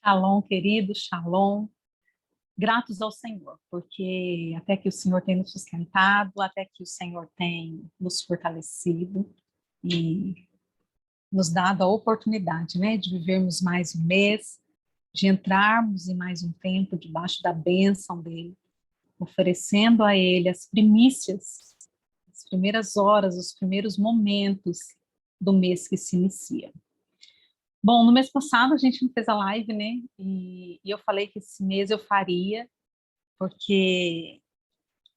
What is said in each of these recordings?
Shalom, querido, shalom. Gratos ao Senhor, porque até que o Senhor tem nos sustentado, até que o Senhor tem nos fortalecido e nos dado a oportunidade, né, de vivermos mais um mês, de entrarmos em mais um tempo debaixo da bênção dele, oferecendo a ele as primícias, as primeiras horas, os primeiros momentos do mês que se inicia. Bom, no mês passado a gente não fez a live, né? E eu falei que esse mês eu faria, porque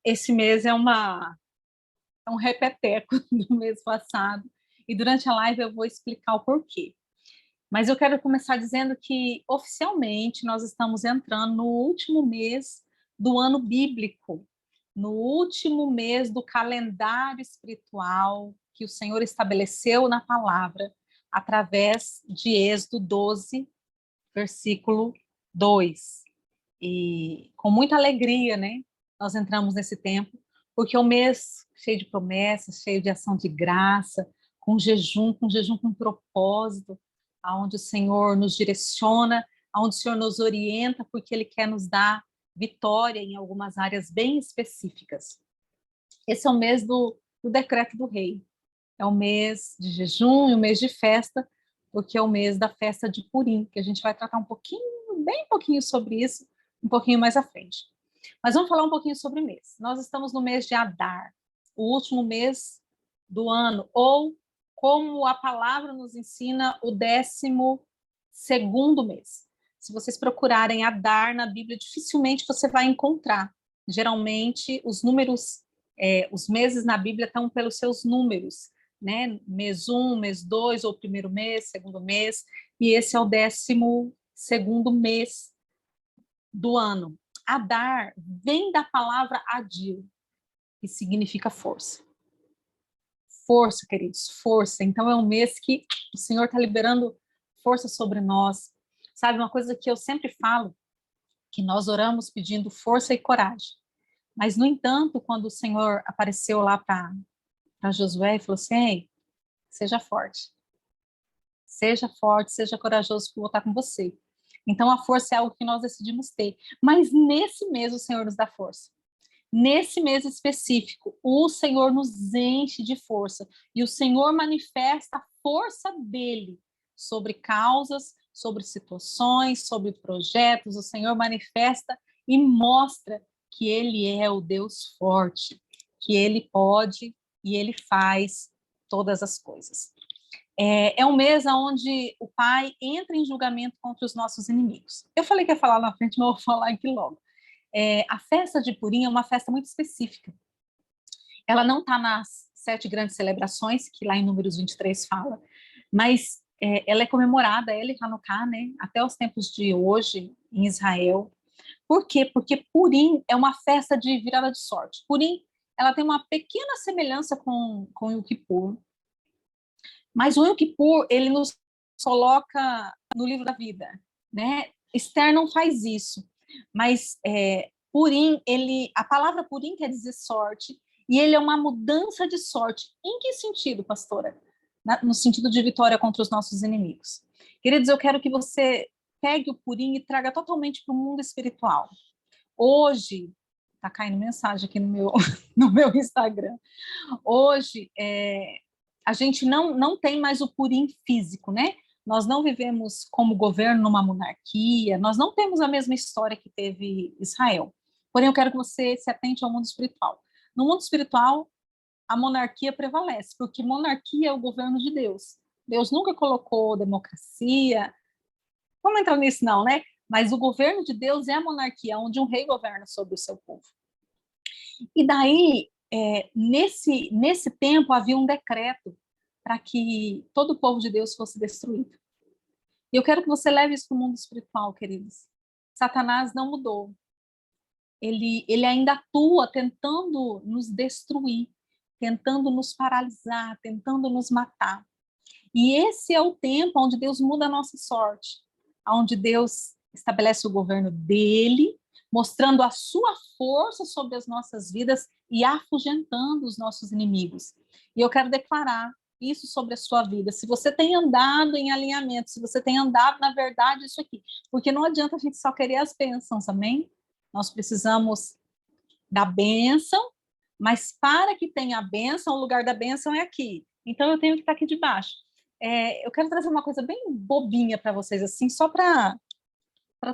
esse mês é um repeteco do mês passado. E durante a live eu vou explicar o porquê. Mas eu quero começar dizendo que, oficialmente, nós estamos entrando no último mês do ano bíblico, no último mês do calendário espiritual que o Senhor estabeleceu na palavra, através de Êxodo 12, versículo 2. E com muita alegria, né, nós entramos nesse tempo, porque é um mês cheio de promessas, cheio de ação de graça, com jejum com propósito, aonde o Senhor nos direciona, aonde o Senhor nos orienta, porque Ele quer nos dar vitória em algumas áreas bem específicas. Esse é o mês do decreto do rei. É o mês de jejum e o mês de festa, porque é o mês da festa de Purim, que a gente vai tratar um pouquinho, bem pouquinho sobre isso, um pouquinho mais à frente. Mas vamos falar um pouquinho sobre o mês. Nós estamos no mês de Adar, o último mês do ano, ou como a palavra nos ensina, o 12º mês. Se vocês procurarem Adar na Bíblia, dificilmente você vai encontrar. Geralmente, os meses na Bíblia estão pelos seus números, né? Mês 1, mês 2, ou primeiro mês, segundo mês, e esse é o 12º mês do ano. Adar vem da palavra Adil, que significa força. Força, queridos, força. Então é um mês que o Senhor está liberando força sobre nós. Sabe, uma coisa que eu sempre falo, que nós oramos pedindo força e coragem. Mas, no entanto, quando o Senhor apareceu lá para Josué e falou assim, ei, seja forte, seja corajoso, que eu vou estar com você. Então, a força é algo que nós decidimos ter. Mas nesse mês o Senhor nos dá força. Nesse mês específico, o Senhor nos enche de força. E o Senhor manifesta a força dele sobre causas, sobre situações, sobre projetos. O Senhor manifesta e mostra que ele é o Deus forte, que ele pode e ele faz todas as coisas. É um mês onde o Pai entra em julgamento contra os nossos inimigos. Eu falei que ia falar na frente, mas eu vou falar aqui logo. A festa de Purim é uma festa muito específica. Ela não está nas 7 grandes celebrações, que lá em Números 23 fala, mas ela é comemorada, ela e Hanukkah, né, até os tempos de hoje, em Israel. Por quê? Porque Purim é uma festa de virada de sorte. Purim, ela tem uma pequena semelhança com o Yom Kippur, mas o Yom Kippur, ele nos coloca no livro da vida, né? Esther não faz isso, mas Purim, a palavra Purim quer dizer sorte, e ele é uma mudança de sorte. Em que sentido, pastora? No sentido de vitória contra os nossos inimigos. Queridos, eu quero que você pegue o Purim e traga totalmente para o mundo espiritual. Hoje, está caindo mensagem aqui no meu Instagram, hoje, a gente não tem mais o Purim físico, né? Nós não vivemos como governo numa monarquia, nós não temos a mesma história que teve Israel. Porém, eu quero que você se atente ao mundo espiritual. No mundo espiritual, a monarquia prevalece, porque monarquia é o governo de Deus. Deus nunca colocou democracia, vamos entrar nisso não, né? Mas o governo de Deus é a monarquia, onde um rei governa sobre o seu povo. E daí, nesse tempo, havia um decreto para que todo o povo de Deus fosse destruído. E eu quero que você leve isso para o mundo espiritual, queridos. Satanás não mudou. Ele ainda atua tentando nos destruir, tentando nos paralisar, tentando nos matar. E esse é o tempo onde Deus muda a nossa sorte, onde Deus estabelece o governo dele, mostrando a sua força sobre as nossas vidas e afugentando os nossos inimigos. E eu quero declarar isso sobre a sua vida, se você tem andado em alinhamento, se você tem andado na verdade isso aqui, porque não adianta a gente só querer as bênçãos, amém? Nós precisamos da bênção, mas para que tenha a bênção, o lugar da bênção é aqui. Então eu tenho que estar aqui debaixo. Eu quero trazer uma coisa bem bobinha para vocês, assim, só para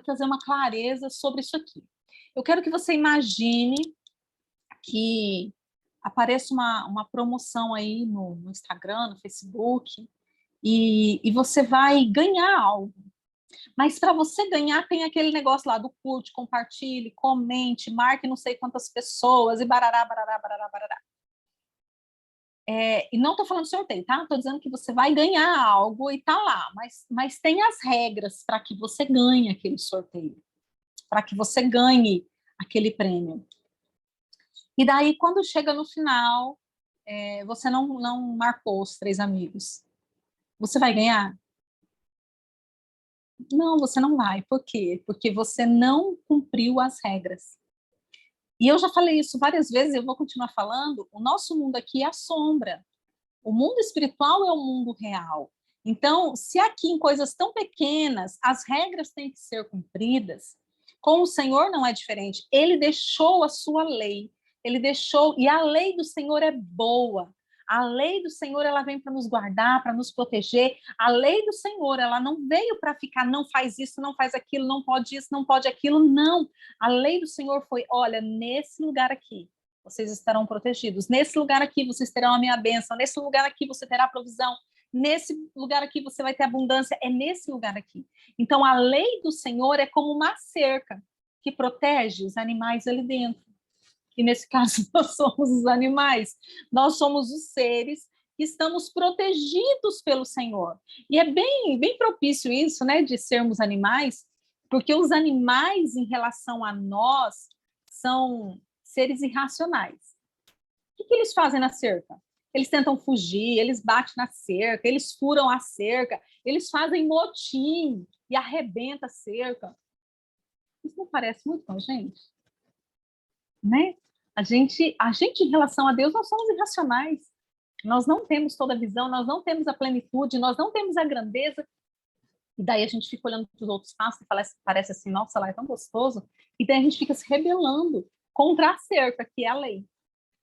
trazer uma clareza sobre isso aqui. Eu quero que você imagine que apareça uma promoção aí no Instagram, no Facebook, e você vai ganhar algo. Mas para você ganhar, tem aquele negócio lá do curte, compartilhe, comente, marque não sei quantas pessoas, e barará, barará, barará, barará. E não estou falando sorteio, tá? Estou dizendo que você vai ganhar algo e tá lá, mas tem as regras para que você ganhe aquele sorteio, para que você ganhe aquele prêmio. E daí, quando chega no final, você não marcou os 3 amigos. Você vai ganhar? Não, você não vai. Por quê? Porque você não cumpriu as regras. E eu já falei isso várias vezes, eu vou continuar falando. O nosso mundo aqui é a sombra. O mundo espiritual é o mundo real. Então, se aqui em coisas tão pequenas as regras têm que ser cumpridas, com o Senhor não é diferente. Ele deixou a sua lei. Ele deixou, e a lei do Senhor é boa. A lei do Senhor, ela vem para nos guardar, para nos proteger. A lei do Senhor, ela não veio para ficar, não faz isso, não faz aquilo, não pode isso, não pode aquilo, não. A lei do Senhor foi, olha, nesse lugar aqui, vocês estarão protegidos. Nesse lugar aqui, vocês terão a minha bênção. Nesse lugar aqui, você terá provisão. Nesse lugar aqui, você vai ter abundância. É nesse lugar aqui. Então, a lei do Senhor é como uma cerca que protege os animais ali dentro. E nesse caso, nós somos os animais. Nós somos os seres que estamos protegidos pelo Senhor. E é bem propício isso, né, de sermos animais, porque os animais, em relação a nós, são seres irracionais. O que eles fazem na cerca? Eles tentam fugir, eles batem na cerca, eles furam a cerca, eles fazem motim e arrebenta a cerca. Isso não parece muito com a gente? Né? A gente, em relação a Deus, nós somos irracionais. Nós não temos toda a visão, nós não temos a plenitude, nós não temos a grandeza. E daí a gente fica olhando para os outros passos e parece assim, nossa, lá é tão gostoso. E daí a gente fica se rebelando contra a cerca, que é a lei.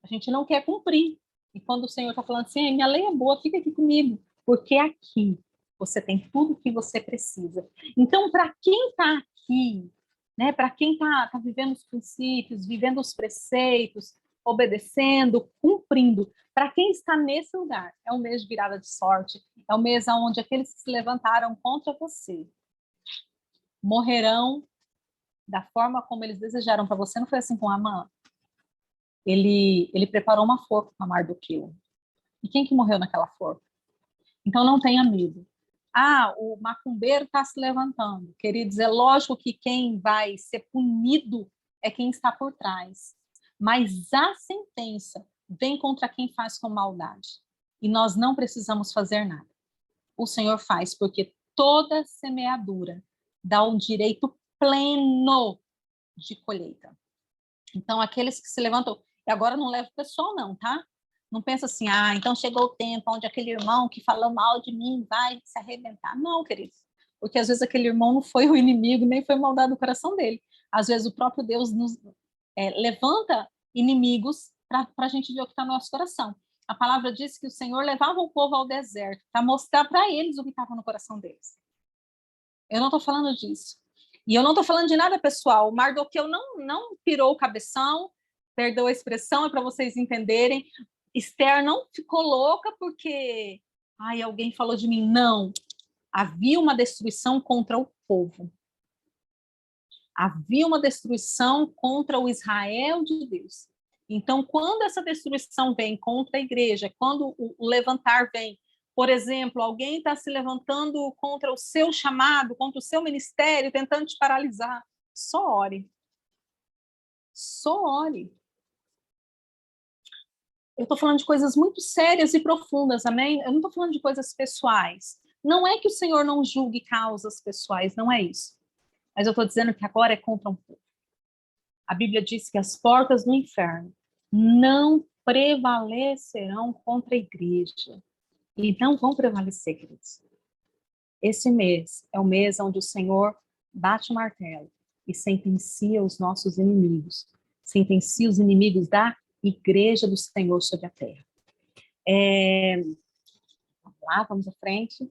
A gente não quer cumprir. E quando o Senhor está falando assim, minha lei é boa, fica aqui comigo. Porque aqui você tem tudo que você precisa. Então, para quem está aqui, né, para quem está vivendo os princípios, vivendo os preceitos, obedecendo, cumprindo, para quem está nesse lugar, é um mês de virada de sorte, é um mês onde aqueles que se levantaram contra você morrerão da forma como eles desejaram para você. Não foi assim com Amã? Ele preparou uma forca para Mardoqueu. E quem que morreu naquela forca? Então não tenha medo. Ah, o macumbeiro está se levantando. Queridos, é lógico que quem vai ser punido é quem está por trás. Mas a sentença vem contra quem faz com maldade. E nós não precisamos fazer nada. O Senhor faz, porque toda semeadura dá um direito pleno de colheita. Então, aqueles que se levantam, e agora não leva o pessoal não, tá? Não pensa assim, então chegou o tempo onde aquele irmão que falou mal de mim vai se arrebentar. Não, queridos, porque às vezes aquele irmão não foi o inimigo, nem foi maldade no coração dele. Às vezes o próprio Deus nos levanta inimigos para a gente ver o que está no nosso coração. A palavra diz que o Senhor levava o povo ao deserto para mostrar para eles o que estava no coração deles. Eu não estou falando disso. E eu não estou falando de nada pessoal. O Mardoqueu não pirou o cabeção, perdeu a expressão, é para vocês entenderem. Esther não ficou louca porque alguém falou de mim. Não. Havia uma destruição contra o povo. Havia uma destruição contra o Israel de Deus. Então, quando essa destruição vem contra a igreja, quando o levantar vem, por exemplo, alguém está se levantando contra o seu chamado, contra o seu ministério, tentando te paralisar, só ore. Só ore. Eu estou falando de coisas muito sérias e profundas, amém? Eu não estou falando de coisas pessoais. Não é que o Senhor não julgue causas pessoais, não é isso. Mas eu estou dizendo que agora é contra um povo. A Bíblia diz que as portas do inferno não prevalecerão contra a igreja. Então, vão prevalecer, queridos. Esse mês é o mês onde o Senhor bate o martelo e sentencia os nossos inimigos, sentencia os inimigos da igreja do Senhor sobre a terra. Vamos lá, vamos à frente.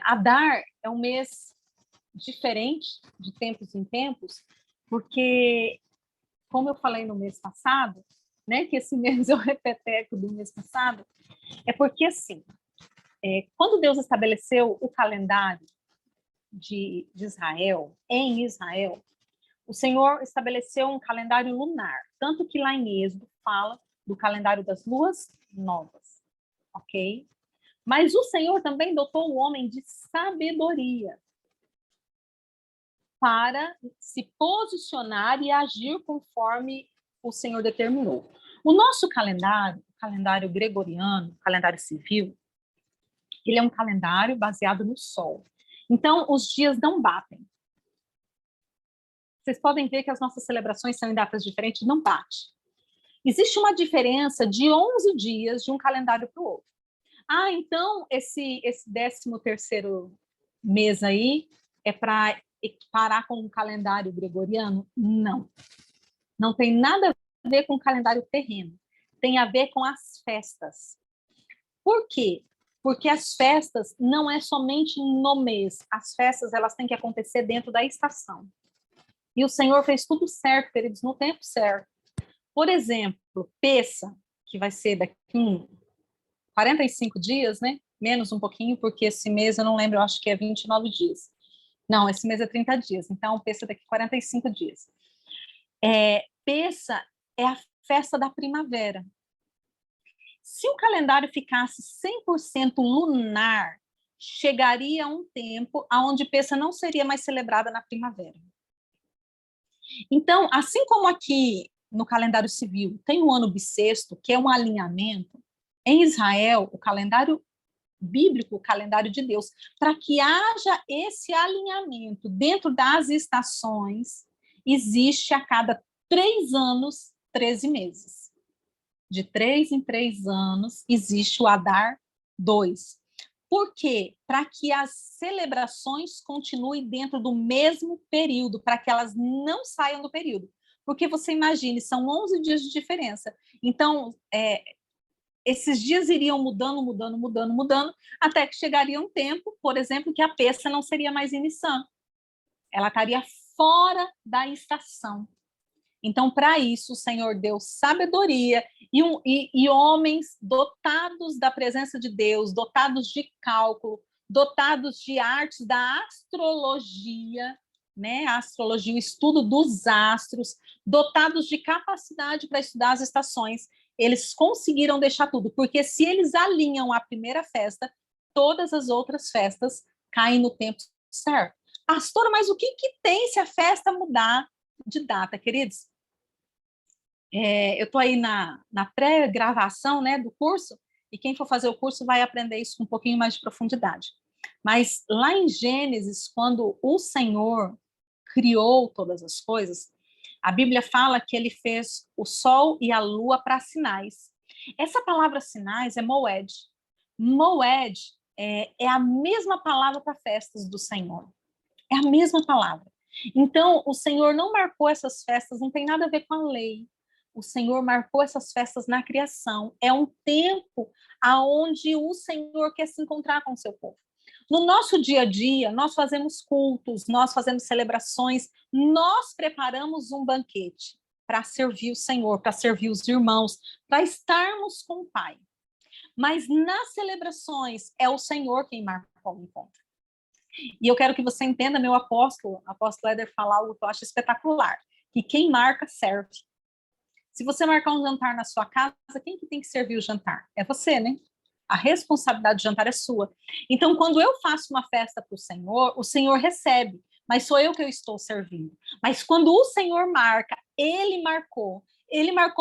Adar é um mês diferente de tempos em tempos, porque, como eu falei no mês passado, né, que esse mês é o repeteco do mês passado, é porque, assim, quando Deus estabeleceu o calendário de Israel, em Israel, o Senhor estabeleceu um calendário lunar, tanto que lá em Êxodo fala do calendário das luas novas, ok? Mas o Senhor também dotou o homem de sabedoria para se posicionar e agir conforme o Senhor determinou. O nosso calendário, o calendário gregoriano, o calendário civil, ele é um calendário baseado no Sol. Então, os dias não batem. Vocês podem ver que as nossas celebrações são em datas diferentes, não bate. Existe uma diferença de 11 dias de um calendário para o outro. Então, esse 13º mês aí é para equiparar com o calendário gregoriano? Não. Não tem nada a ver com o calendário terreno. Tem a ver com as festas. Por quê? Porque as festas não é somente no mês. As festas, elas têm que acontecer dentro da estação. E o Senhor fez tudo certo, queridos, no tempo certo. Por exemplo, Pessa, que vai ser daqui 45 dias, né? Menos um pouquinho, porque esse mês, eu não lembro, eu acho que é 29 dias. Não, esse mês é 30 dias, então Pessa daqui 45 dias. Pessa é a festa da primavera. Se o calendário ficasse 100% lunar, chegaria um tempo onde Pessa não seria mais celebrada na primavera. Então, assim como aqui no calendário civil tem o ano bissexto, que é um alinhamento, em Israel, o calendário bíblico, o calendário de Deus, para que haja esse alinhamento dentro das estações, existe a cada 3 anos, 13 meses. De 3 em 3 anos, existe o Adar 2. Por quê? Para que as celebrações continuem dentro do mesmo período, para que elas não saiam do período. Porque você imagine, são 11 dias de diferença. Então, esses dias iriam mudando, até que chegaria um tempo, por exemplo, que a Pessa não seria mais em Nissan. Ela estaria fora da estação. Então, para isso, o Senhor deu sabedoria e homens dotados da presença de Deus, dotados de cálculo, dotados de artes da astrologia, né? A astrologia, o estudo dos astros, dotados de capacidade para estudar as estações. Eles conseguiram deixar tudo, porque se eles alinham a primeira festa, todas as outras festas caem no tempo certo. Pastora, mas o que tem se a festa mudar de data, queridos? Eu estou aí na pré-gravação, né, do curso, e quem for fazer o curso vai aprender isso com um pouquinho mais de profundidade. Mas lá em Gênesis, quando o Senhor criou todas as coisas, a Bíblia fala que ele fez o sol e a lua para sinais. Essa palavra sinais é moed. Moed é a mesma palavra para festas do Senhor. É a mesma palavra. Então, o Senhor não marcou essas festas, não tem nada a ver com a lei. O Senhor marcou essas festas na criação. É um tempo aonde o Senhor quer se encontrar com o seu povo. No nosso dia a dia, nós fazemos cultos, nós fazemos celebrações, nós preparamos um banquete para servir o Senhor, para servir os irmãos, para estarmos com o Pai. Mas nas celebrações, é o Senhor quem marcou o encontro. E eu quero que você entenda, meu apóstolo Éder, falar algo que eu acho espetacular, que quem marca serve. Se você marcar um jantar na sua casa, quem que tem que servir o jantar? É você, né? A responsabilidade do jantar é sua. Então, quando eu faço uma festa para o Senhor recebe, mas sou eu que eu estou servindo. Mas quando o Senhor marca, Ele marcou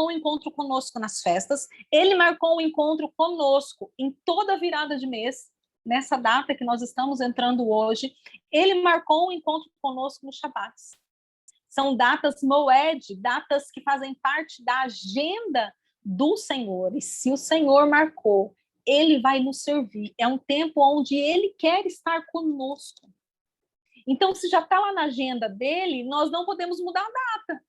um encontro conosco nas festas, Ele marcou um encontro conosco em toda virada de mês, nessa data que nós estamos entrando hoje, Ele marcou um encontro conosco no Shabat. São datas moed, datas que fazem parte da agenda do Senhor. E se o Senhor marcou, ele vai nos servir. É um tempo onde ele quer estar conosco. Então, se já está lá na agenda dele, nós não podemos mudar a data,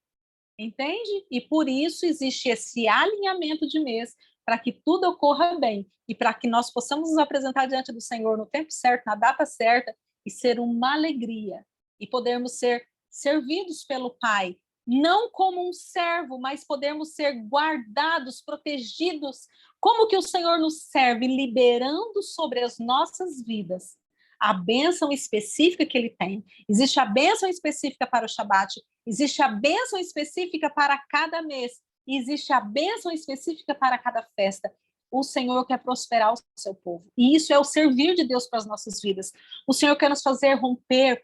entende? E por isso existe esse alinhamento de mês, para que tudo ocorra bem e para que nós possamos nos apresentar diante do Senhor no tempo certo, na data certa, e ser uma alegria, e podermos ser servidos pelo Pai, não como um servo, mas podermos ser guardados, protegidos. Como que o Senhor nos serve? Liberando sobre as nossas vidas a bênção específica que ele tem. Existe a bênção específica para o Shabat, existe a bênção específica para cada mês, e existe a bênção específica para cada festa. O Senhor quer prosperar o seu povo. E isso é o servir de Deus para as nossas vidas. O Senhor quer nos fazer romper,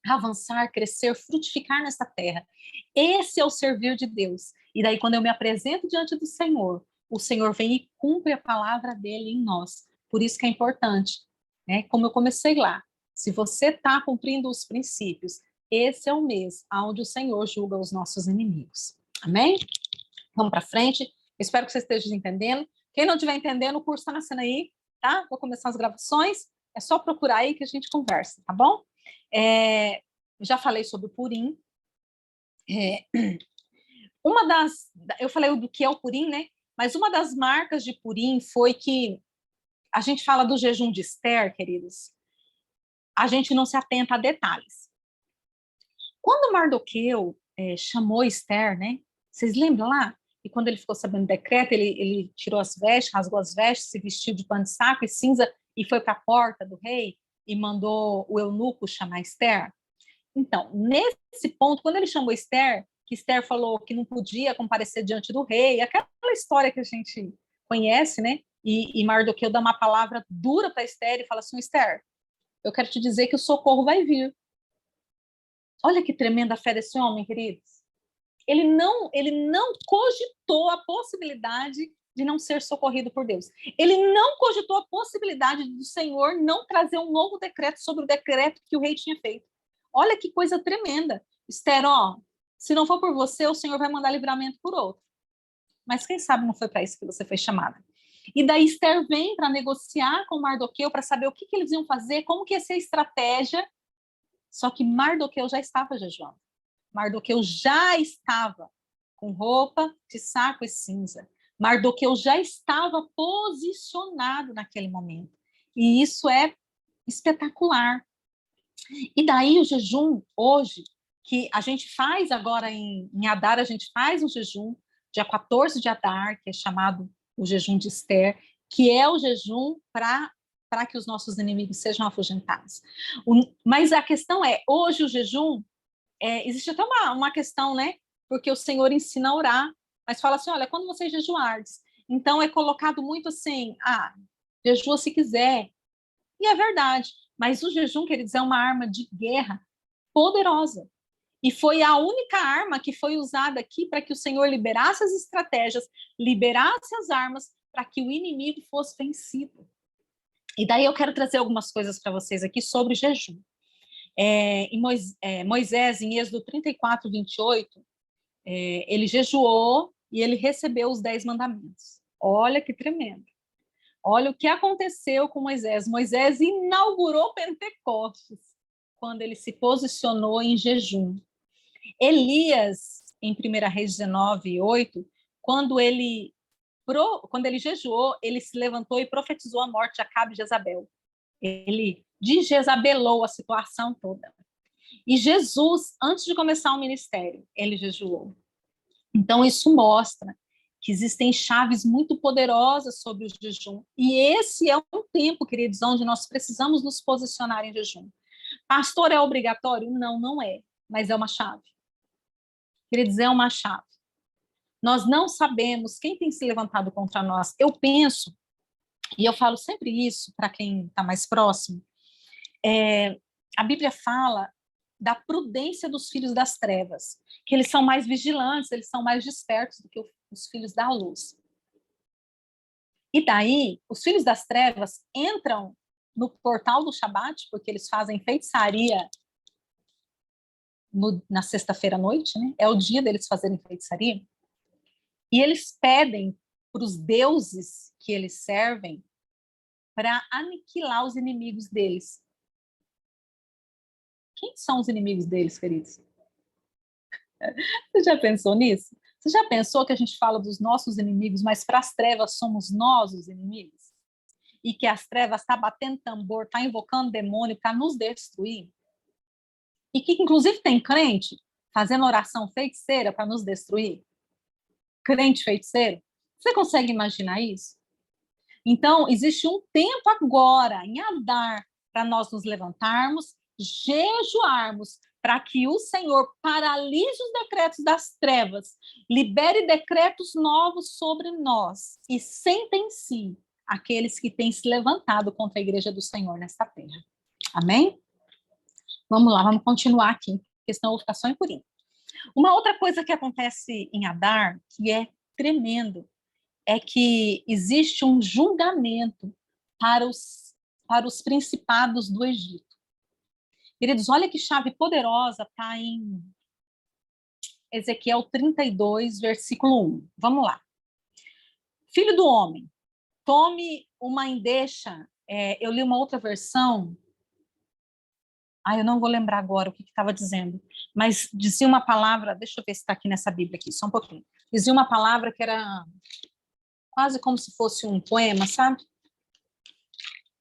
avançar, crescer, frutificar nessa terra. Esse é o servir de Deus. E daí, quando eu me apresento diante do Senhor, o Senhor vem e cumpre a palavra dele em nós. Por isso que é importante, né? Como eu comecei lá, se você está cumprindo os princípios, esse é o mês onde o Senhor julga os nossos inimigos. Amém? Vamos para frente. Espero que você esteja entendendo. Quem não estiver entendendo, o curso está nascendo aí, tá? Vou começar as gravações. É só procurar aí que a gente conversa, tá bom? Já falei sobre o Purim. Eu falei do que é o Purim, né? Mas uma das marcas de Purim foi que a gente fala do jejum de Esther, queridos. A gente não se atenta a detalhes. Quando Mardoqueu chamou Esther, né? Vocês lembram lá? E quando ele ficou sabendo do decreto, ele tirou as vestes, rasgou as vestes, se vestiu de pano de saco e cinza e foi para a porta do rei e mandou o eunuco chamar Esther. Então, nesse ponto, quando ele chamou Esther, que Esther falou que não podia comparecer diante do rei, aquela história que a gente conhece, né? E Mardoqueu dá uma palavra dura para Esther e fala assim: Esther, eu quero te dizer que o socorro vai vir. Olha que tremenda fé desse homem, queridos. Ele não cogitou a possibilidade de não ser socorrido por Deus. Ele não cogitou a possibilidade do Senhor não trazer um novo decreto sobre o decreto que o rei tinha feito. Olha que coisa tremenda. Esther, ó, se não for por você, o Senhor vai mandar livramento por outro. Mas quem sabe não foi para isso que você foi chamada. E daí Esther vem para negociar com Mardoqueu para saber o que eles iam fazer, como que ia ser a estratégia. Só que Mardoqueu já estava jejuando. Mardoqueu já estava com roupa de saco e cinza. Mardoqueu já estava posicionado naquele momento. E isso é espetacular. E daí o jejum, hoje, que a gente faz agora em Adar, a gente faz um jejum, dia 14 de Adar, que é chamado o jejum de Esther, que é o jejum para que os nossos inimigos sejam afugentados. Mas a questão é, hoje o jejum, existe até uma questão, né? Porque o Senhor ensina a orar, mas fala assim, olha, quando vocês jejuardes, então é colocado muito assim, jejua se quiser. E é verdade, mas o jejum, queridos, é uma arma de guerra poderosa. E foi a única arma que foi usada aqui para que o Senhor liberasse as estratégias, liberasse as armas para que o inimigo fosse vencido. E daí eu quero trazer algumas coisas para vocês aqui sobre jejum. Em Moisés, em Êxodo 34, 28, ele jejuou e ele recebeu os 10 mandamentos. Olha que tremendo. Olha o que aconteceu com Moisés. Moisés inaugurou Pentecostes quando ele se posicionou em jejum. Elias, em 1 Reis 19, 8, quando ele jejuou, ele se levantou e profetizou a morte de Acabe e Jezabel. Ele desjezabelou a situação toda. E Jesus, antes de começar o ministério, ele jejuou. Então, isso mostra que existem chaves muito poderosas sobre o jejum. E esse é um tempo, queridos, onde nós precisamos nos posicionar em jejum. Pastor, é obrigatório? Não, não é. Mas é uma chave. Queridos, é uma chave. Nós não sabemos quem tem se levantado contra nós. Eu penso, e eu falo sempre isso para quem está mais próximo, a Bíblia fala da prudência dos filhos das trevas, que eles são mais vigilantes, eles são mais despertos do que os filhos da luz. E daí, os filhos das trevas entram no portal do Shabat, porque eles fazem feitiçaria na sexta-feira à noite, né? É o dia deles fazerem feitiçaria, e eles pedem para os deuses que eles servem para aniquilar os inimigos deles. Quem são os inimigos deles, queridos? Você já pensou nisso? Você já pensou que a gente fala dos nossos inimigos, mas para as trevas somos nós os inimigos? E que as trevas estão batendo tambor, estão invocando demônio para nos destruir? E que inclusive tem crente fazendo oração feiticeira para nos destruir? Crente feiticeiro? Você consegue imaginar isso? Então, existe um tempo agora, em Adar, para nós nos levantarmos, jejuarmos, para que o Senhor paralise os decretos das trevas, libere decretos novos sobre nós e sentencie aqueles que têm se levantado contra a igreja do Senhor nesta terra. Amém? Vamos lá, vamos continuar aqui, porque senão eu vou ficar só em Purim. Uma outra coisa que acontece em Adar, que é tremendo, é que existe um julgamento para os principados do Egito. Queridos, olha que chave poderosa está em Ezequiel 32, versículo 1. Vamos lá. Filho do homem, tome uma endecha. Eu li uma outra versão. Eu não vou lembrar agora o que estava dizendo, mas dizia uma palavra, deixa eu ver se está aqui nessa Bíblia aqui, só um pouquinho. Dizia uma palavra que era quase como se fosse um poema, sabe?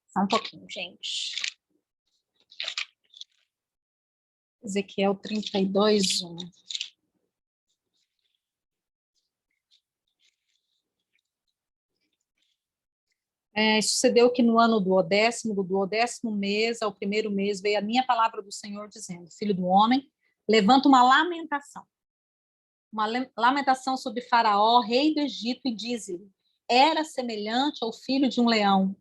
Só um pouquinho, gente. Ezequiel 32, 1. Sucedeu que no ano do 10º mês, ao primeiro mês, veio a minha palavra do Senhor dizendo: Filho do homem, levanta uma lamentação sobre Faraó, rei do Egito, e diz-lhe: era semelhante ao filho de um leão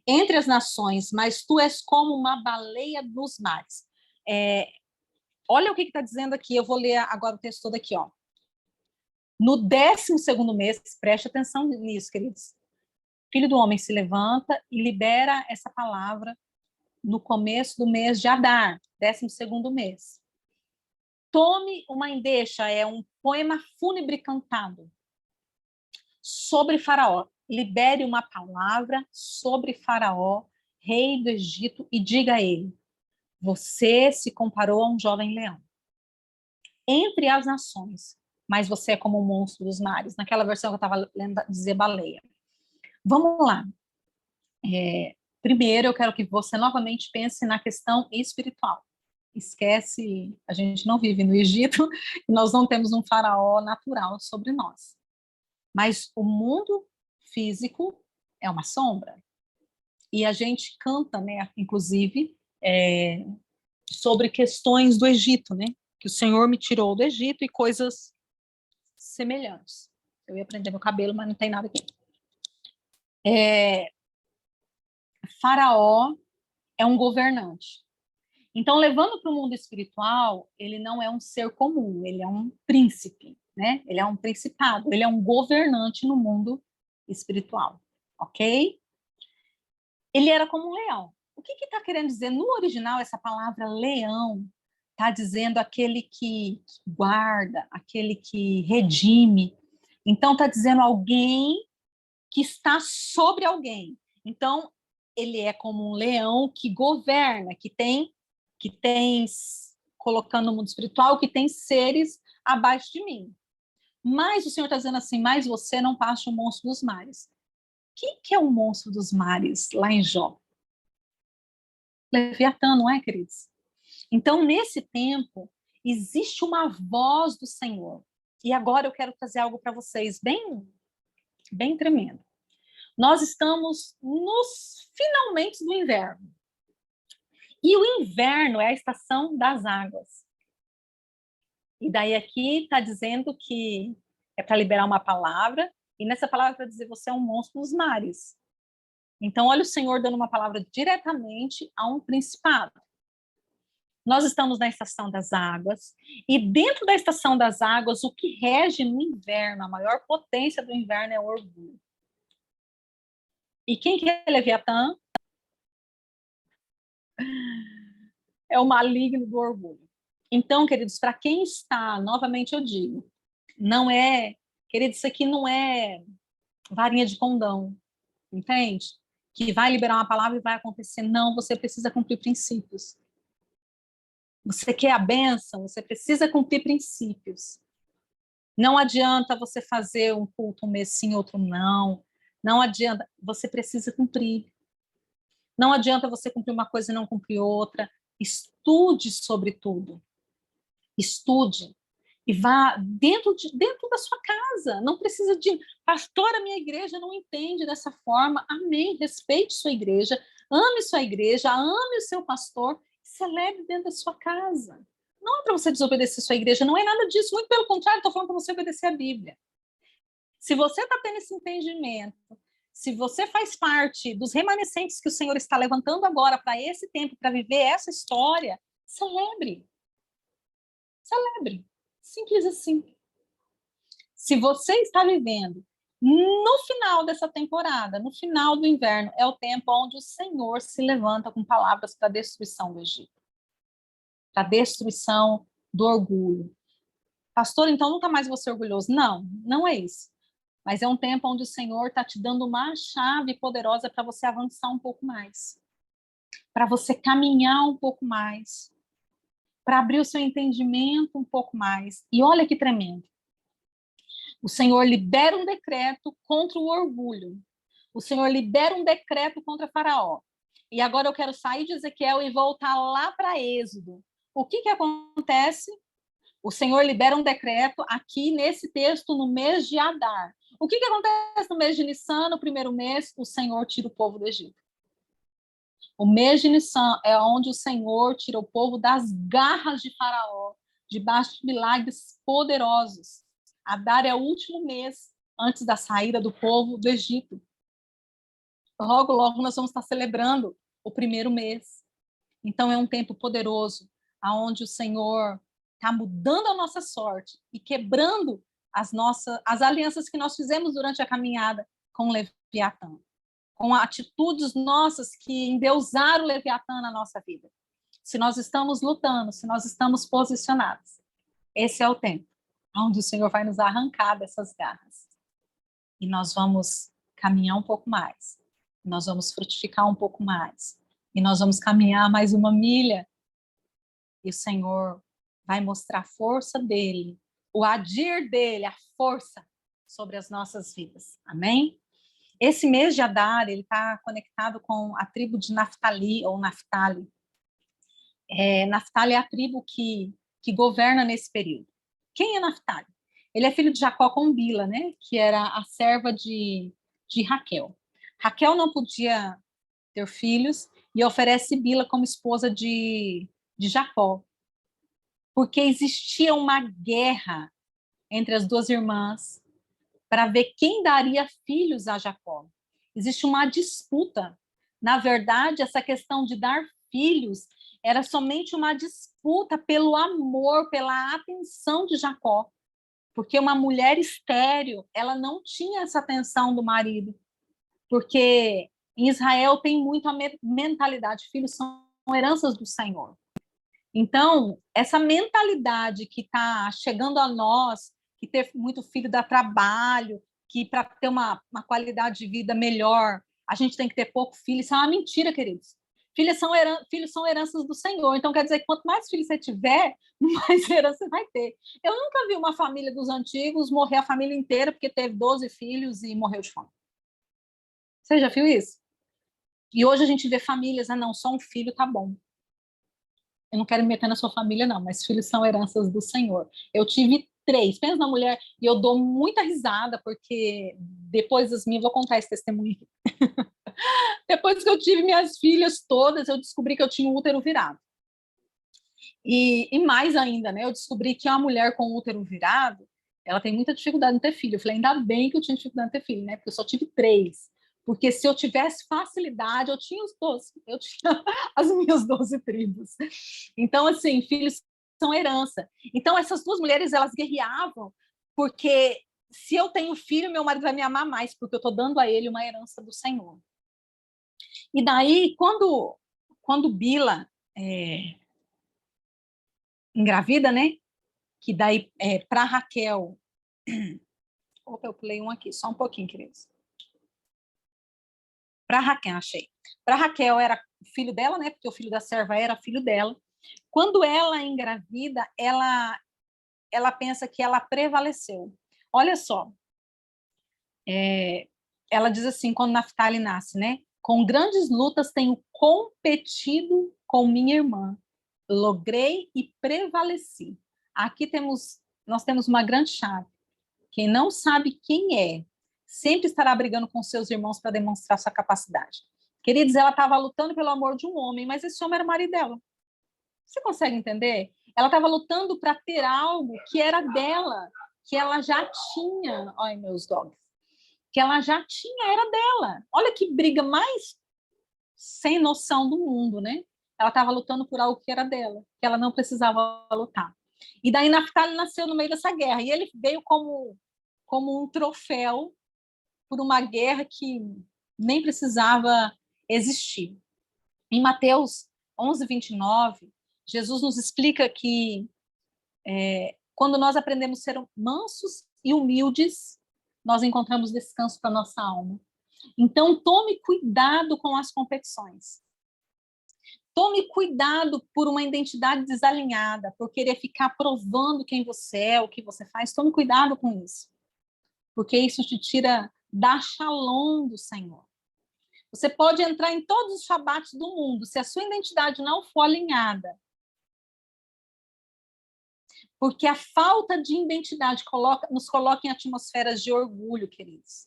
entre as nações, mas tu és como uma baleia dos mares. Olha o que está dizendo aqui, eu vou ler agora o texto todo aqui, ó. No 12º mês, preste atenção nisso, queridos. Filho do homem se levanta e libera essa palavra no começo do mês de Adar, 12º mês. Tome uma endecha, é um poema fúnebre cantado sobre Faraó. Libere uma palavra sobre Faraó, rei do Egito, e diga a ele: você se comparou a um jovem leão entre as nações, mas você é como um monstro dos mares. Naquela versão que eu estava lendo dizer baleia. Vamos lá. Primeiro, eu quero que você novamente pense na questão espiritual. Esquece, a gente não vive no Egito e nós não temos um faraó natural sobre nós. Mas o mundo físico é uma sombra. E a gente canta, né, inclusive, sobre questões do Egito, né? Que o Senhor me tirou do Egito e coisas semelhantes. Eu ia prender meu cabelo, mas não tem nada aqui. Faraó é um governante. Então, levando para o mundo espiritual, ele não é um ser comum, ele é um príncipe, né? Ele é um principado, ele é um governante no mundo espiritual, ok? Ele era como um leão. O que está querendo dizer? No original, essa palavra leão está dizendo aquele que guarda, aquele que redime. Então, está dizendo alguém que está sobre alguém. Então, ele é como um leão que governa, que tem, colocando no mundo espiritual, que tem seres abaixo de mim. Mas o Senhor está dizendo assim, mas você não passa o monstro dos mares. Quem que é o monstro dos mares lá em Jó? Leviatã, não é, queridos? Então, nesse tempo, existe uma voz do Senhor. E agora eu quero trazer algo para vocês bem, bem tremendo. Nós estamos nos finalmente do inverno. E o inverno é a estação das águas. E daí aqui está dizendo que é para liberar uma palavra, e nessa palavra é para dizer você é um monstro dos mares. Então, olha o Senhor dando uma palavra diretamente a um principado. Nós estamos na estação das águas, e dentro da estação das águas, o que rege no inverno, a maior potência do inverno é o orgulho. E quem que é Leviatã? É o maligno do orgulho. Então, queridos, para quem está, novamente eu digo, não é, queridos, isso aqui não é varinha de condão. entende? Que vai liberar uma palavra e vai acontecer. Não, você precisa cumprir princípios. Você quer a bênção, você precisa cumprir princípios. Não adianta você fazer um culto um mês sim, outro não. Não adianta, você precisa cumprir. Não adianta você cumprir uma coisa e não cumprir outra. Estude sobre tudo. Estude. E vá dentro da sua casa. Não precisa de, pastor, a minha igreja não entende dessa forma. Amém. Respeite sua igreja, ame sua igreja, ame o seu pastor, celebre dentro da sua casa. Não é para você desobedecer sua igreja, não é nada disso. Muito pelo contrário, estou falando para você obedecer a Bíblia. Se você está tendo esse entendimento, se você faz parte dos remanescentes que o Senhor está levantando agora para esse tempo, para viver essa história, celebre. Celebre. Simples assim. Se você está vivendo no final dessa temporada, no final do inverno, é o tempo onde o Senhor se levanta com palavras para a destruição do Egito, para a destruição do orgulho. Pastor, então nunca mais vou ser orgulhoso. Não, não é isso. Mas é um tempo onde o Senhor está te dando uma chave poderosa para você avançar um pouco mais, para você caminhar um pouco mais, para abrir o seu entendimento um pouco mais. E olha que tremendo. O Senhor libera um decreto contra o orgulho. O Senhor libera um decreto contra Faraó. E agora eu quero sair de Ezequiel e voltar lá para Êxodo. O que acontece? O Senhor libera um decreto aqui nesse texto no mês de Adar. O que acontece no mês de Nissan, no primeiro mês? O Senhor tira o povo do Egito. O mês de Nissan é onde o Senhor tira o povo das garras de Faraó, debaixo de milagres poderosos. Adar é o último mês antes da saída do povo do Egito. Logo, logo nós vamos estar celebrando o primeiro mês. Então é um tempo poderoso, aonde o Senhor está mudando a nossa sorte e quebrando as alianças que nós fizemos durante a caminhada com o Leviatã, com atitudes nossas que endeusaram o Leviatã na nossa vida. Se nós estamos lutando, se nós estamos posicionados, esse é o tempo onde o Senhor vai nos arrancar dessas garras. E nós vamos caminhar um pouco mais, nós vamos frutificar um pouco mais, e nós vamos caminhar mais uma milha, e o Senhor vai mostrar a força dele, o agir dele, a força sobre as nossas vidas. Amém? Esse mês de Adar, ele está conectado com a tribo de Naftali, ou Naftali. Naftali é a tribo que governa nesse período. Quem é Naftali? Ele é filho de Jacó com Bila, né? Que era a serva de Raquel. Raquel não podia ter filhos e oferece Bila como esposa de Jacó, porque existia uma guerra entre as duas irmãs para ver quem daria filhos a Jacó. Existe uma disputa. Na verdade, essa questão de dar filhos era somente uma disputa pelo amor, pela atenção de Jacó, porque uma mulher estéril, ela não tinha essa atenção do marido, porque em Israel tem muito a mentalidade, filhos são heranças do Senhor. Então, essa mentalidade que está chegando a nós, que ter muito filho dá trabalho, que para ter uma qualidade de vida melhor, a gente tem que ter pouco filho, isso é uma mentira, queridos. Filhos são heranças do Senhor. Então, quer dizer que quanto mais filhos você tiver, mais herança você vai ter. Eu nunca vi uma família dos antigos morrer a família inteira porque teve 12 filhos e morreu de fome. Você já viu isso? E hoje a gente vê famílias, não, só um filho tá bom. Eu não quero me meter na sua família, não, mas filhos são heranças do Senhor. Eu tive 3, pensa na mulher, e eu dou muita risada, porque depois das minhas, vou contar esse testemunho aqui. Depois que eu tive minhas filhas todas, eu descobri que eu tinha um útero virado. E mais ainda, né? Eu descobri que uma mulher com útero virado, ela tem muita dificuldade em ter filho. Eu falei, ainda bem que eu tinha dificuldade em ter filho, né? Porque eu só tive 3. Porque se eu tivesse facilidade, eu tinha os 12. Eu tinha as minhas 12 tribos. Então, assim, filhos são herança. Então, essas duas mulheres, elas guerreavam, porque se eu tenho filho, meu marido vai me amar mais, porque eu estou dando a ele uma herança do Senhor. E daí, quando Bila engravida, né? Que daí, para Raquel... Opa, eu pulei um aqui, só um pouquinho, queridos. Para Raquel, achei. Para Raquel era filho dela, né? Porque o filho da serva era filho dela. Quando ela engravida, ela pensa que ela prevaleceu. Olha só, ela diz assim, quando Naftali nasce, né? Com grandes lutas tenho competido com minha irmã, logrei e prevaleci. Aqui nós temos uma grande chave. Quem não sabe quem é, sempre estará brigando com seus irmãos para demonstrar sua capacidade. Queridos, ela estava lutando pelo amor de um homem, mas esse homem era o marido dela. Você consegue entender? Ela estava lutando para ter algo que era dela, que ela já tinha. Ai, meus dogs. Que ela já tinha, era dela. Olha que briga mais sem noção do mundo, né? Ela estava lutando por algo que era dela, que ela não precisava lutar. E daí Naftali nasceu no meio dessa guerra. E ele veio como um troféu por uma guerra que nem precisava existir. Em Mateus 11:29, Jesus nos explica que quando nós aprendemos a ser mansos e humildes, nós encontramos descanso para nossa alma. Então, tome cuidado com as competições. Tome cuidado por uma identidade desalinhada, por querer ficar provando quem você é, o que você faz. Tome cuidado com isso, porque isso te tira da shalom do Senhor. Você pode entrar em todos os shabates do mundo, se a sua identidade não for alinhada, porque a falta de identidade nos coloca em atmosferas de orgulho, queridos.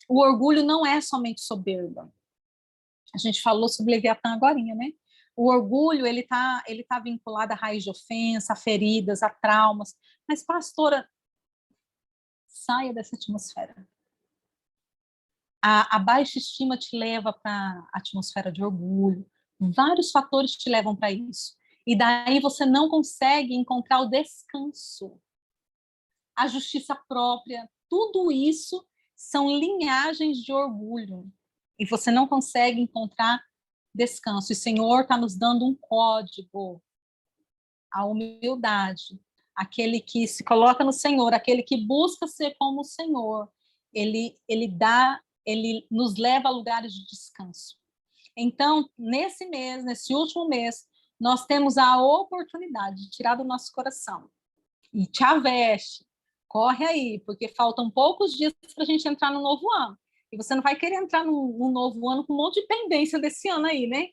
O orgulho não é somente soberba. A gente falou sobre Leviatã agorinha, né? O orgulho, ele tá vinculado a raiz de ofensa, a feridas, a traumas. Mas, pastora, saia dessa atmosfera. A baixa estima te leva para a atmosfera de orgulho. Vários fatores te levam para isso. E daí você não consegue encontrar o descanso, a justiça própria. Tudo isso são linhagens de orgulho. E você não consegue encontrar descanso. E o Senhor está nos dando um código, a humildade. Aquele que se coloca no Senhor, aquele que busca ser como o Senhor, ele nos leva a lugares de descanso. Então, nesse mês, nesse último mês, nós temos a oportunidade de tirar do nosso coração. E te aveste, corre aí, porque faltam poucos dias para a gente entrar no novo ano. E você não vai querer entrar no novo ano com um monte de pendência desse ano aí, né?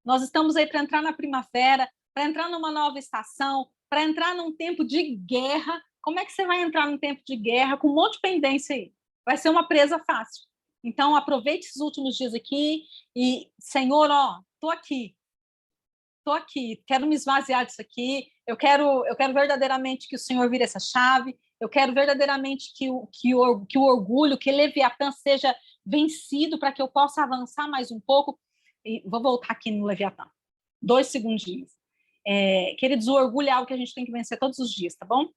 Nós estamos aí para entrar na primavera, para entrar numa nova estação, para entrar num tempo de guerra. Como é que você vai entrar num tempo de guerra com um monte de pendência aí? Vai ser uma presa fácil. Então, aproveite esses últimos dias aqui e, Senhor, estou aqui, quero me esvaziar disso aqui, eu quero verdadeiramente que o Senhor vire essa chave, eu quero verdadeiramente que o orgulho, que Leviatã seja vencido para que eu possa avançar mais um pouco. E vou voltar aqui no Leviatã. 2 segundinhos. Queridos, o orgulho é algo que a gente tem que vencer todos os dias, tá bom?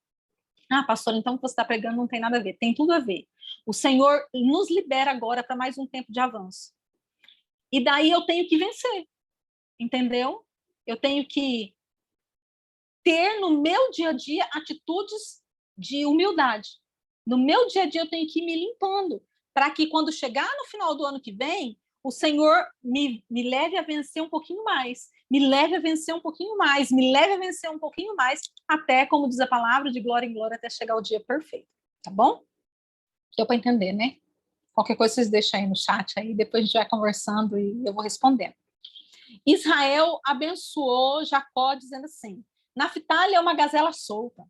Ah, pastor, então o que você está pregando não tem nada a ver. Tem tudo a ver. O Senhor nos libera agora para mais um tempo de avanço. E daí eu tenho que vencer, entendeu? Eu tenho que ter no meu dia a dia atitudes de humildade. No meu dia a dia eu tenho que ir me limpando, para que quando chegar no final do ano que vem, o Senhor me leve a vencer um pouquinho mais, me leve a vencer um pouquinho mais, me leve a vencer um pouquinho mais, até, como diz a palavra, de glória em glória, até chegar o dia perfeito. Tá bom? Deu para entender, né? Qualquer coisa vocês deixam aí no chat, aí depois a gente vai conversando e eu vou respondendo. Israel abençoou Jacó dizendo assim: Naftali é uma gazela solta.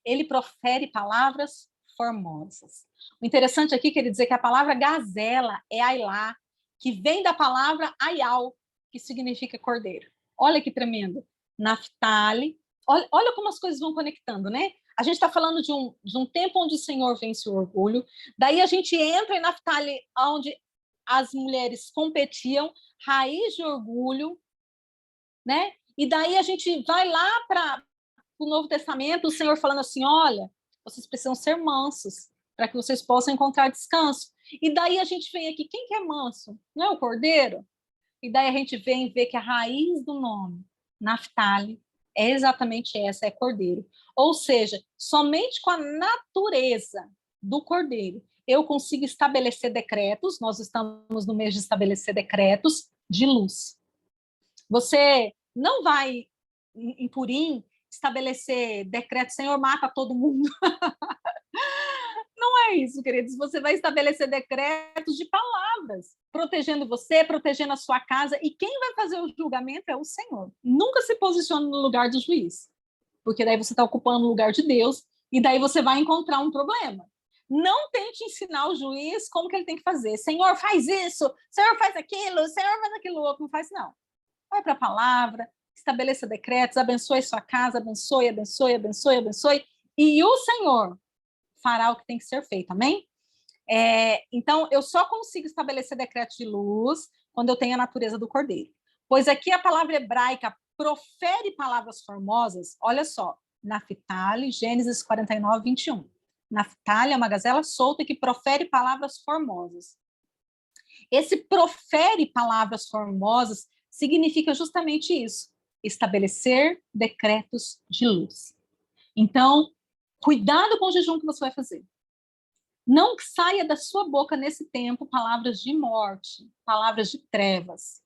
Ele profere palavras formosas. O interessante aqui quer dizer que a palavra gazela é ailá, que vem da palavra aial, que significa cordeiro. Olha que tremendo. Naftali. Olha como as coisas vão conectando, né? A gente está falando de um tempo onde o Senhor vence o orgulho. Daí a gente entra em Naftali, onde as mulheres competiam, raiz de orgulho, né? E daí a gente vai lá para o Novo Testamento, o Senhor falando assim: olha, vocês precisam ser mansos para que vocês possam encontrar descanso. E daí a gente vem aqui, quem que é manso? Não é o cordeiro? E daí a gente vem ver que a raiz do nome, Naftali, é exatamente essa, é cordeiro. Ou seja, somente com a natureza do cordeiro eu consigo estabelecer decretos, nós estamos no mês de estabelecer decretos de luz. Você não vai, em Purim, estabelecer decretos, Senhor, mata todo mundo. Não é isso, queridos. Você vai estabelecer decretos de palavras, protegendo você, protegendo a sua casa, e quem vai fazer o julgamento é o Senhor. Nunca se posicione no lugar do juiz, porque daí você está ocupando o lugar de Deus, e daí você vai encontrar um problema. Não tente ensinar o juiz como que ele tem que fazer. Senhor, faz isso, Senhor, faz aquilo, Senhor, faz aquilo outro. Não faz, não. Vai para a palavra, estabeleça decretos, abençoe sua casa, abençoe, abençoe, abençoe, abençoe, e o Senhor fará o que tem que ser feito, amém? Então, eu só consigo estabelecer decretos de luz quando eu tenho a natureza do cordeiro. Pois aqui a palavra hebraica profere palavras formosas, olha só, Naftali, Gênesis 49, 21. Naftali é uma gazela solta que profere palavras formosas. Esse profere palavras formosas significa justamente isso, estabelecer decretos de luz. Então, cuidado com o jejum que você vai fazer. Não saia da sua boca nesse tempo palavras de morte, palavras de trevas.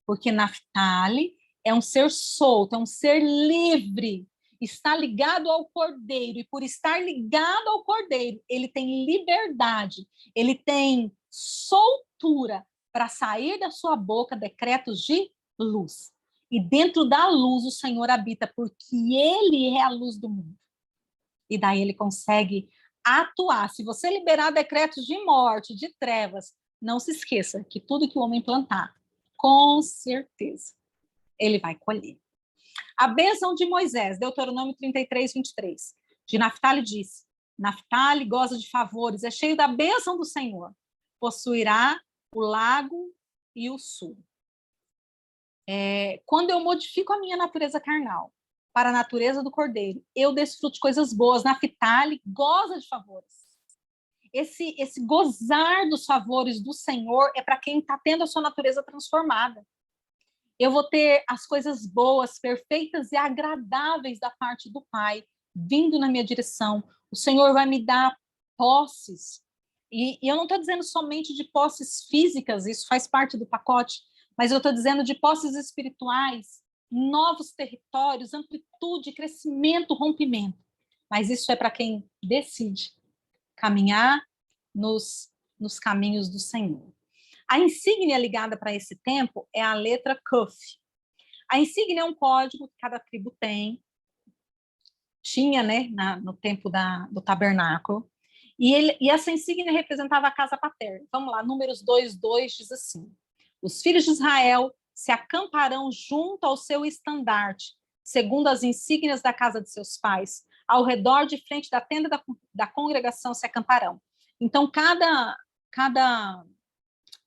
Porque Naftali é um ser solto, é um ser livre, está ligado ao Cordeiro, e por estar ligado ao Cordeiro, ele tem liberdade, ele tem soltura para sair da sua boca decretos de luz. E dentro da luz o Senhor habita, porque ele é a luz do mundo. E daí ele consegue atuar. Se você liberar decretos de morte, de trevas, não se esqueça que tudo que o homem plantar, com certeza, ele vai colher. A bênção de Moisés, Deuteronômio 33, 23. De Naftali disse, Naftali goza de favores, é cheio da bênção do Senhor. Possuirá o lago e o sul. Quando eu modifico a minha natureza carnal para a natureza do cordeiro, eu desfruto de coisas boas. Naftali goza de favores. Esse gozar dos favores do Senhor é para quem está tendo a sua natureza transformada. Eu vou ter as coisas boas, perfeitas e agradáveis da parte do Pai, vindo na minha direção. O Senhor vai me dar posses. E eu não estou dizendo somente de posses físicas, isso faz parte do pacote, mas eu estou dizendo de posses espirituais, novos territórios, amplitude, crescimento, rompimento. Mas isso é para quem decide caminhar nos caminhos do Senhor. A insígnia ligada para esse tempo é a letra Kuf. A insígnia é um código que cada tribo tinha, né, no tempo do tabernáculo, e essa insígnia representava a casa paterna. Vamos lá, Números 2:2 diz assim: os filhos de Israel se acamparão junto ao seu estandarte, segundo as insígnias da casa de seus pais, ao redor de frente da tenda da congregação se acamparão. Então, cada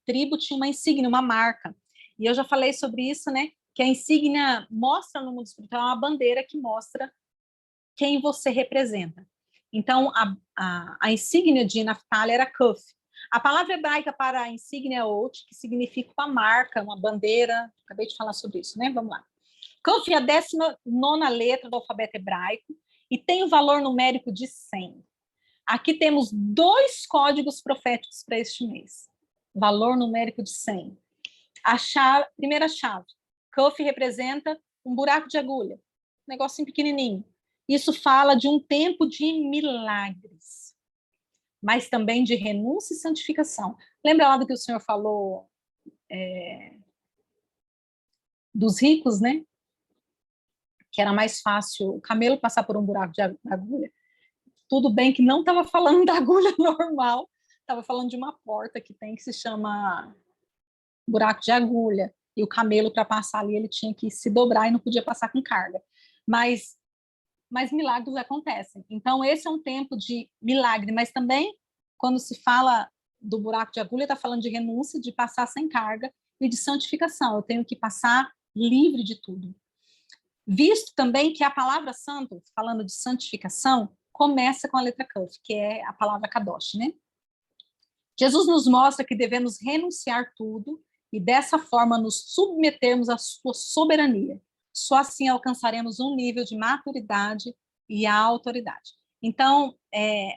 tribo tinha uma insígnia, uma marca. E eu já falei sobre isso, né? Que a insígnia mostra no mundo espiritual uma bandeira que mostra quem você representa. Então, a insígnia de Naftali era Kuf. A palavra hebraica para a insígnia é Ot, que significa uma marca, uma bandeira. Acabei de falar sobre isso, né? Vamos lá. Kuf é a 19ª letra do alfabeto hebraico e tem o valor numérico de 100. Aqui temos 2 códigos proféticos para este mês. Valor numérico de 100. Primeira chave. Kuf representa um buraco de agulha, um negocinho pequenininho. Isso fala de um tempo de milagres, mas também de renúncia e santificação. Lembra lá do que o Senhor falou dos ricos, né? Que era mais fácil o camelo passar por um buraco de agulha. Tudo bem que não estava falando da agulha normal, estava falando de uma porta que tem que se chama buraco de agulha. E o camelo, para passar ali, ele tinha que se dobrar e não podia passar com carga. Mas milagres acontecem. Então, esse é um tempo de milagre, mas também, quando se fala do buraco de agulha, está falando de renúncia, de passar sem carga e de santificação. Eu tenho que passar livre de tudo. Visto também que a palavra santo, falando de santificação, começa com a letra Kuf, que é a palavra Kadosh, né? Jesus nos mostra que devemos renunciar tudo e dessa forma nos submetermos à sua soberania. Só assim alcançaremos um nível de maturidade e autoridade. Então,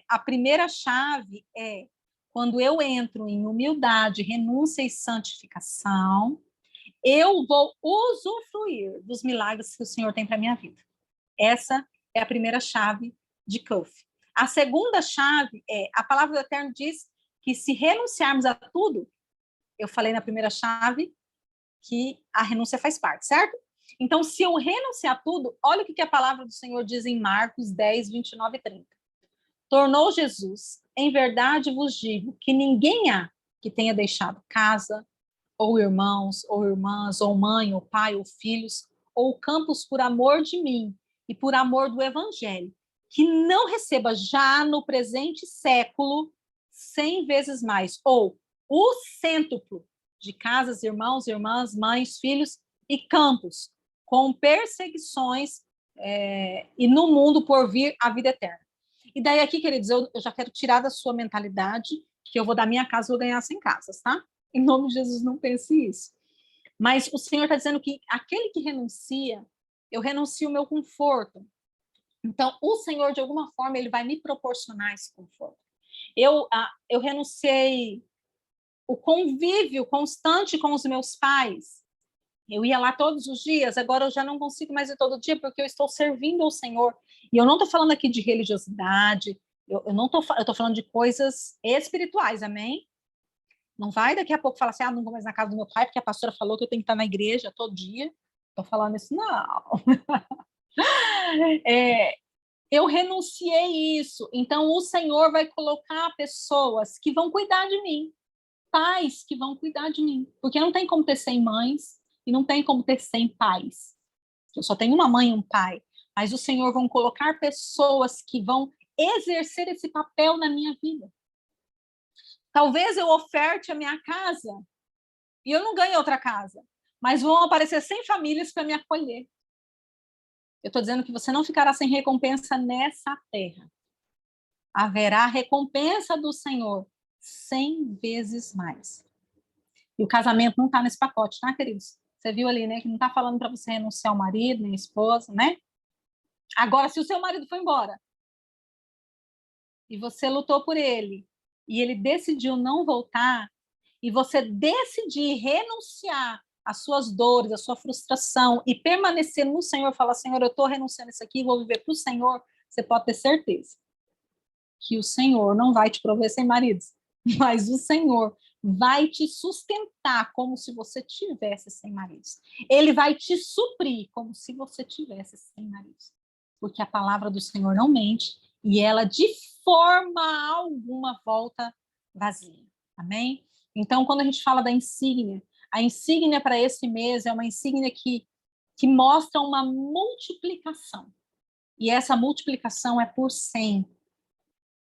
a primeira chave é quando eu entro em humildade, renúncia e santificação, eu vou usufruir dos milagres que o Senhor tem para minha vida. Essa é a primeira chave de Cuff. A segunda chave a palavra do Eterno diz que se renunciarmos a tudo, eu falei na primeira chave que a renúncia faz parte, certo? Então, se eu renunciar a tudo, olha o que a palavra do Senhor diz em Marcos 10, 29 e 30. Tornou Jesus, em verdade vos digo, que ninguém há que tenha deixado casa, ou irmãos, ou irmãs, ou mãe, ou pai, ou filhos, ou campos por amor de mim e por amor do evangelho, que não receba já no presente século 100 vezes mais, ou o cêntuplo de casas, irmãos, irmãs, mães, filhos e campos, com perseguições e no mundo por vir a vida eterna. E daí aqui, queridos, eu já quero tirar da sua mentalidade que eu vou dar minha casa, vou ganhar 100 casas, tá? Em nome de Jesus, não pense isso. Mas o Senhor está dizendo que aquele que renuncia, eu renuncio o meu conforto. Então, o Senhor, de alguma forma, ele vai me proporcionar esse conforto. Eu renunciei o convívio constante com os meus pais. Eu ia lá todos os dias, agora eu já não consigo mais ir todo dia porque eu estou servindo ao Senhor. E eu não estou falando aqui de religiosidade, eu estou falando de coisas espirituais, amém? Não vai daqui a pouco falar assim, não vou mais na casa do meu pai porque a pastora falou que eu tenho que estar na igreja todo dia. Estou falando isso, não. Eu renunciei isso. Então, o Senhor vai colocar pessoas que vão cuidar de mim, pais que vão cuidar de mim. Porque não tem como ter 100 mães e não tem como ter 100 pais. Eu só tenho uma mãe e um pai. Mas o Senhor vão colocar pessoas que vão exercer esse papel na minha vida. Talvez eu oferte a minha casa e eu não ganhe outra casa, mas vão aparecer 100 famílias para me acolher. Eu estou dizendo que você não ficará sem recompensa nessa terra. Haverá recompensa do Senhor 100 vezes mais. E o casamento não está nesse pacote, tá, queridos? Você viu ali, né, que não está falando para você renunciar ao marido, nem à esposa, né? Agora, se o seu marido foi embora e você lutou por ele e ele decidiu não voltar e você decidir renunciar às suas dores, à sua frustração e permanecer no Senhor, falar, Senhor, eu estou renunciando isso aqui, vou viver para o Senhor, você pode ter certeza que o Senhor não vai te prover sem maridos, mas o Senhor vai te sustentar como se você tivesse sem maridos. Ele vai te suprir como se você tivesse sem maridos. Porque a palavra do Senhor não mente e ela de forma alguma volta vazia. Amém? Então, quando a gente fala da insígnia, a insígnia para esse mês é uma insígnia que mostra uma multiplicação. E essa multiplicação é por 100.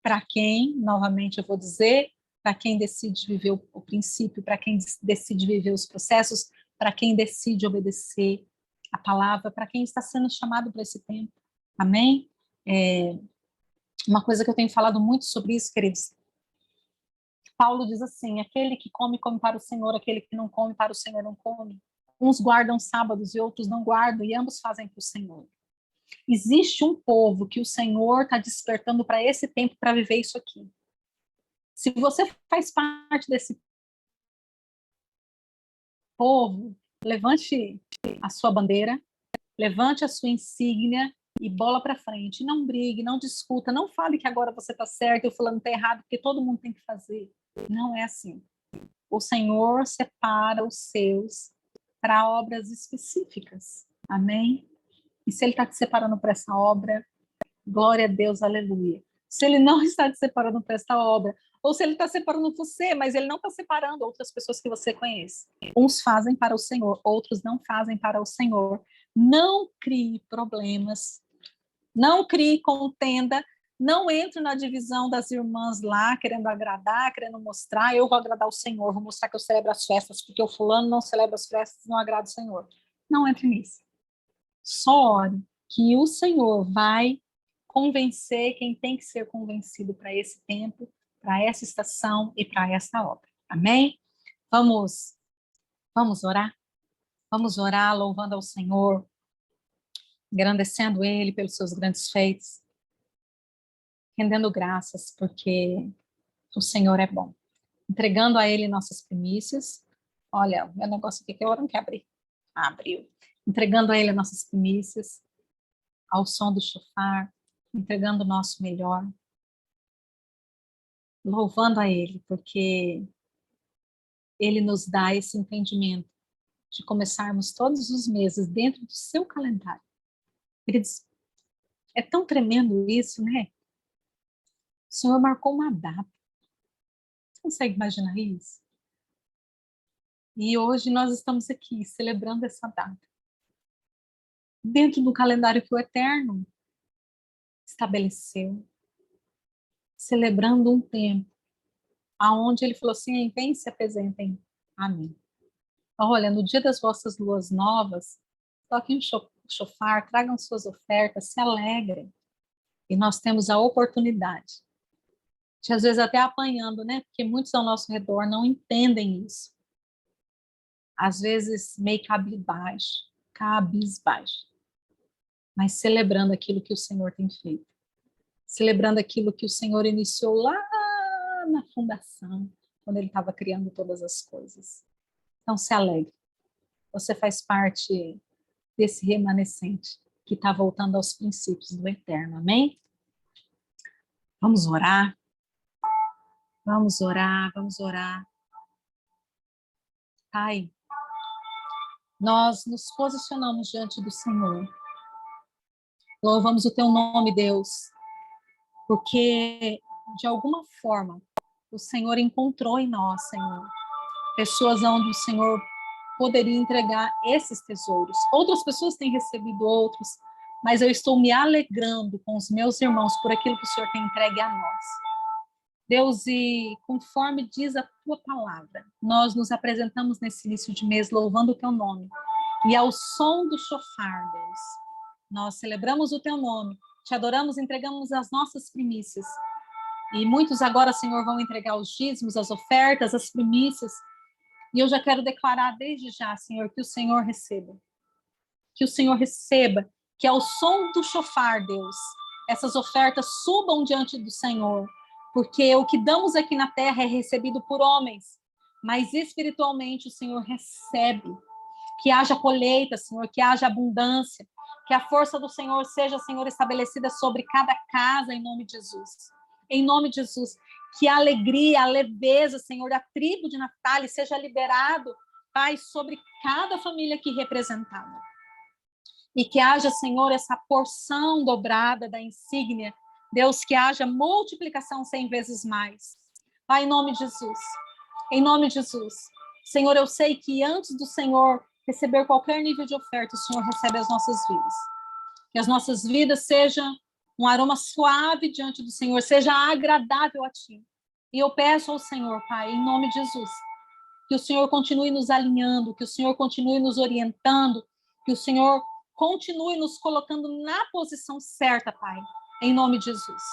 Para quem, novamente eu vou dizer, para quem decide viver o princípio, para quem decide viver os processos, para quem decide obedecer a palavra, para quem está sendo chamado para esse tempo. Amém? Uma coisa que eu tenho falado muito sobre isso, queridos. Paulo diz assim, aquele que come, come para o Senhor, aquele que não come para o Senhor não come. Uns guardam sábados e outros não guardam, e ambos fazem para o Senhor. Existe um povo que o Senhor está despertando para esse tempo para viver isso aqui. Se você faz parte desse povo, levante a sua bandeira, levante a sua insígnia e bola para frente. Não brigue, não discuta, não fale que agora você está certo e o fulano está errado, porque todo mundo tem que fazer. Não é assim. O Senhor separa os seus para obras específicas. Amém? E se Ele está te separando para essa obra, glória a Deus, aleluia. Se Ele não está te separando para essa obra, ou se Ele está separando você, mas Ele não está separando outras pessoas que você conhece. Uns fazem para o Senhor, outros não fazem para o Senhor. Não crie problemas, não crie contenda, não entre na divisão das irmãs lá, querendo agradar, querendo mostrar, eu vou agradar o Senhor, vou mostrar que eu celebro as festas, porque o fulano não celebra as festas, não agrada o Senhor. Não entre nisso. Só ore que o Senhor vai convencer quem tem que ser convencido para esse tempo, para essa estação e para essa obra. Amém? Vamos orar? Vamos orar louvando ao Senhor, engrandecendo Ele pelos seus grandes feitos. rendendo graças, porque o Senhor é bom. Entregando a Ele nossas primícias. Olha, meu negócio aqui que eu não quer abrir. Abriu. Entregando a Ele nossas primícias, ao som do chofar, entregando o nosso melhor, louvando a Ele, porque Ele nos dá esse entendimento de começarmos todos os meses dentro do seu calendário. Queridos, é tão tremendo isso, né? O Senhor marcou uma data. Você consegue imaginar isso? E hoje nós estamos aqui celebrando essa data. Dentro do calendário que o Eterno estabeleceu, celebrando um tempo aonde ele falou assim: vem, se apresentem a mim. Olha, no dia das vossas luas novas, toquem o chofar, tragam suas ofertas, se alegrem. E nós temos a oportunidade de, às vezes, até apanhando, né? Porque muitos ao nosso redor não entendem isso. Às vezes, meio cabisbaixo, mas celebrando aquilo que o Senhor tem feito. Celebrando aquilo que o Senhor iniciou lá na fundação, quando Ele estava criando todas as coisas. Então, se alegre. Você faz parte desse remanescente que está voltando aos princípios do Eterno. Amém? Vamos orar. Vamos orar, vamos orar. Pai, nós nos posicionamos diante do Senhor. Louvamos o teu nome, Deus, porque de alguma forma o Senhor encontrou em nós, Senhor, pessoas onde o Senhor poderia entregar esses tesouros. Outras pessoas têm recebido outros, mas eu estou me alegrando com os meus irmãos por aquilo que o Senhor tem entregue a nós. Deus, e conforme diz a tua palavra, nós nos apresentamos nesse início de mês louvando o teu nome. E ao som do chofar, Deus, nós celebramos o teu nome, te adoramos, entregamos as nossas primícias. E muitos agora, Senhor, vão entregar os dízimos, as ofertas, as primícias. E eu já quero declarar desde já, Senhor, que o Senhor receba. Que o Senhor receba, que ao som do chofar, Deus, essas ofertas subam diante do Senhor. Porque o que damos aqui na terra é recebido por homens, mas espiritualmente o Senhor recebe. Que haja colheita, Senhor, que haja abundância, que a força do Senhor seja, Senhor, estabelecida sobre cada casa, em nome de Jesus. Em nome de Jesus, que a alegria, a leveza, Senhor, da tribo de Naftali seja liberado, Pai, sobre cada família aqui representada. E que haja, Senhor, essa porção dobrada da insígnia, Deus, que haja multiplicação 100 vezes mais. Pai, em nome de Jesus. Em nome de Jesus. Senhor, eu sei que antes do Senhor receber qualquer nível de oferta, o Senhor recebe as nossas vidas. Que as nossas vidas sejam um aroma suave diante do Senhor, seja agradável a Ti. E eu peço ao Senhor, Pai, em nome de Jesus, que o Senhor continue nos alinhando, que o Senhor continue nos orientando, que o Senhor continue nos colocando na posição certa, Pai, em nome de Jesus.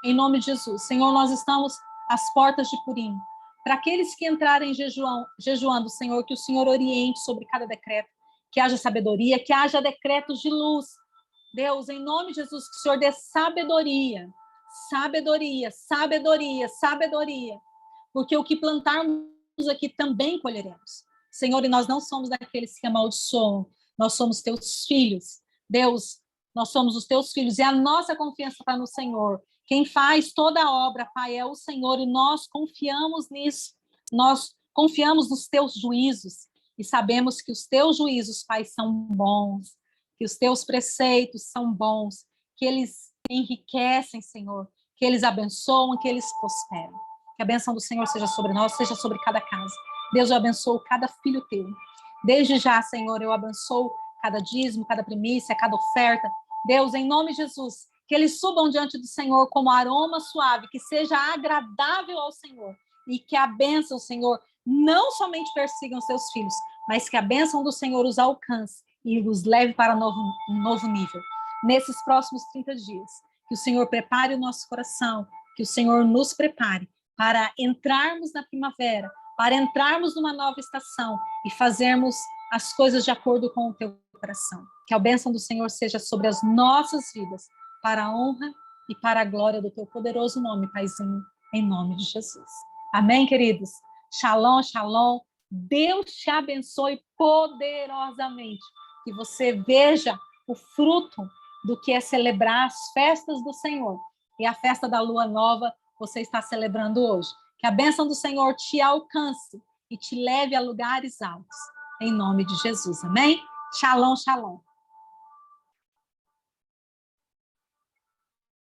Em nome de Jesus. Senhor, nós estamos às portas de Purim. Para aqueles que entrarem jejuando, Senhor, que o Senhor oriente sobre cada decreto, que haja sabedoria, que haja decretos de luz. Deus, em nome de Jesus, que o Senhor dê sabedoria, sabedoria, sabedoria, sabedoria, porque o que plantarmos aqui também colheremos. Senhor, e nós não somos daqueles que amaldiçoam, nós somos teus filhos. Deus, nós somos os teus filhos e a nossa confiança está no Senhor. Quem faz toda a obra, Pai, é o Senhor e nós confiamos nisso. Nós confiamos nos teus juízos e sabemos que os teus juízos, Pai, são bons, que os teus preceitos são bons, que eles enriquecem, Senhor, que eles abençoam, que eles prosperam. Que a bênção do Senhor seja sobre nós, seja sobre cada casa. Deus, eu abençoo cada filho teu. Desde já, Senhor, eu abençoo cada dízimo, cada primícia, cada oferta. Deus, em nome de Jesus, que eles subam diante do Senhor como aroma suave, que seja agradável ao Senhor. E que a bênção, Senhor, não somente persiga os seus filhos, mas que a bênção do Senhor os alcance e os leve para um novo nível. Nesses próximos 30 dias, que o Senhor prepare o nosso coração, que o Senhor nos prepare para entrarmos na primavera, para entrarmos numa nova estação e fazermos as coisas de acordo com o teu coração. Que a bênção do Senhor seja sobre as nossas vidas, para a honra e para a glória do teu poderoso nome, Paizinho, em nome de Jesus. Amém, queridos? Shalom, shalom. Deus te abençoe poderosamente. Que você veja o fruto do que é celebrar as festas do Senhor. E a festa da lua nova você está celebrando hoje. Que a bênção do Senhor te alcance e te leve a lugares altos. Em nome de Jesus. Amém? Shalom, shalom.